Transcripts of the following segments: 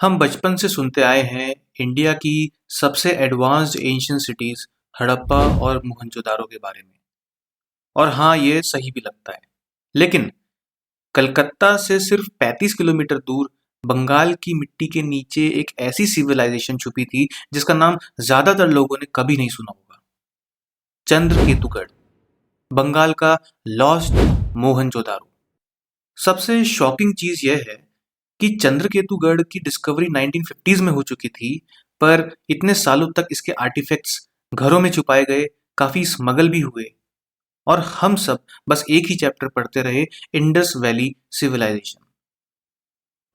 हम बचपन से सुनते आए हैं इंडिया की सबसे एडवांस्ड एंशियंट सिटीज हड़प्पा और मोहनजोदारो के बारे में। और हाँ, ये सही भी लगता है। लेकिन कलकत्ता से सिर्फ 35 किलोमीटर दूर बंगाल की मिट्टी के नीचे एक ऐसी सिविलाइजेशन छुपी थी जिसका नाम ज्यादातर लोगों ने कभी नहीं सुना होगा। चंद्रकेतुगढ़, बंगाल का लॉस्ट मोहनजोदारो। सबसे शॉकिंग चीज यह है कि चंद्रकेतुगढ़ की डिस्कवरी 1950s में हो चुकी थी, पर इतने सालों तक इसके आर्टिफैक्ट्स घरों में छुपाए गए, काफी स्मगल भी हुए, और हम सब बस एक ही चैप्टर पढ़ते रहे, इंडस वैली सिविलाइजेशन।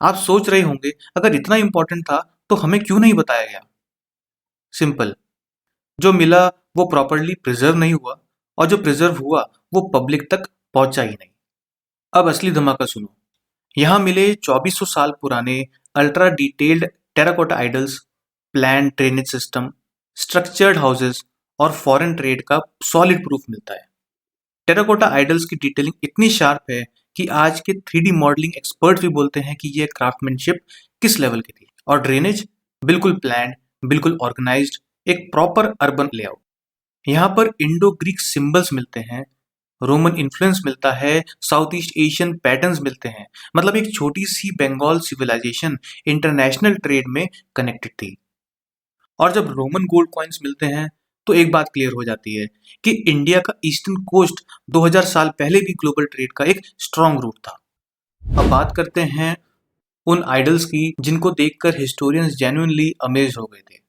आप सोच रहे होंगे, अगर इतना इंपॉर्टेंट था तो हमें क्यों नहीं बताया गया? सिंपल, जो मिला वो प्रॉपरली प्रिजर्व नहीं हुआ, और जो प्रिजर्व हुआ वो पब्लिक तक पहुंचा ही नहीं। अब असली धमाका सुनो। यहाँ मिले 2400 साल पुराने ultra detailed terracotta idols, plan drainage system, structured houses और फॉरेन ट्रेड का सॉलिड प्रूफ मिलता है। टेराकोटा आइडल्स की डिटेलिंग इतनी शार्प है कि आज के 3D मॉडलिंग एक्सपर्ट भी बोलते हैं कि यह क्राफ्टमैनशिप किस लेवल की थी। और ड्रेनेज बिल्कुल प्लान्ड, बिल्कुल ऑर्गेनाइज्ड, एक प्रॉपर अर्बन लेआउट। यहाँ पर इंडो ग्रीक सिंबल्स मिलते हैं, रोमन इन्फ्लुएंस मिलता है, साउथ ईस्ट एशियन पैटर्न्स मिलते हैं। मतलब एक छोटी सी बंगाल सिविलाइजेशन इंटरनेशनल ट्रेड में कनेक्टेड थी। और जब रोमन गोल्ड कॉइन्स मिलते हैं तो एक बात क्लियर हो जाती है कि इंडिया का ईस्टर्न कोस्ट 2000 साल पहले भी ग्लोबल ट्रेड का एक स्ट्रॉन्ग रूट था। अब बात करते हैं उन आइडल्स की जिनको देखकर हिस्टोरियंस जेन्युइनली अमेज हो गए थे।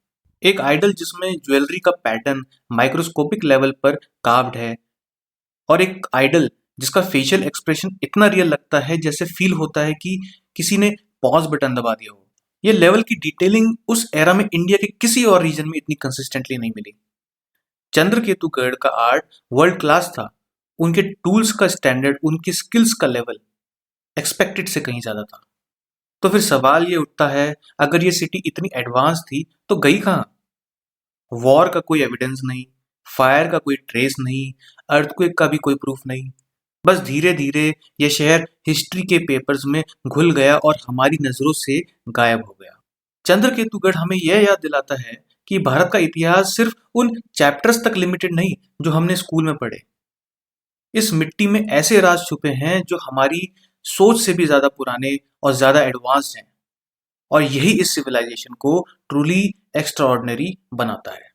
एक आइडल जिसमें ज्वेलरी का पैटर्न माइक्रोस्कोपिक लेवल पर कार्व्ड है, और एक आइडल जिसका फेशियल एक्सप्रेशन इतना रियल लगता है जैसे फील होता है कि किसी ने पॉज बटन दबा दिया हो। ये लेवल की डिटेलिंग उस एरा में इंडिया के किसी और रीजन में इतनी कंसिस्टेंटली नहीं मिली। चंद्रकेतुगढ़ का आर्ट वर्ल्ड क्लास था, उनके टूल्स का स्टैंडर्ड, उनकी स्किल्स का लेवल एक्सपेक्टेड से कहीं ज्यादा था। तो फिर सवाल ये उठता है, अगर ये सिटी इतनी एडवांस थी तो गई कहाँ? वॉर का कोई एविडेंस नहीं, फायर का कोई ट्रेस नहीं, अर्थक्वेक का भी कोई प्रूफ नहीं। बस धीरे धीरे ये शहर हिस्ट्री के पेपर्स में घुल गया और हमारी नजरों से गायब हो गया। चंद्रकेतुगढ़ हमें यह याद दिलाता है कि भारत का इतिहास सिर्फ उन चैप्टर्स तक लिमिटेड नहीं जो हमने स्कूल में पढ़े। इस मिट्टी में ऐसे राज छुपे हैं जो हमारी सोच से भी ज्यादा पुराने और ज्यादा एडवांस्ड हैं, और यही इस सिविलाइजेशन को ट्रूली एक्स्ट्राऑर्डिनरी बनाता है।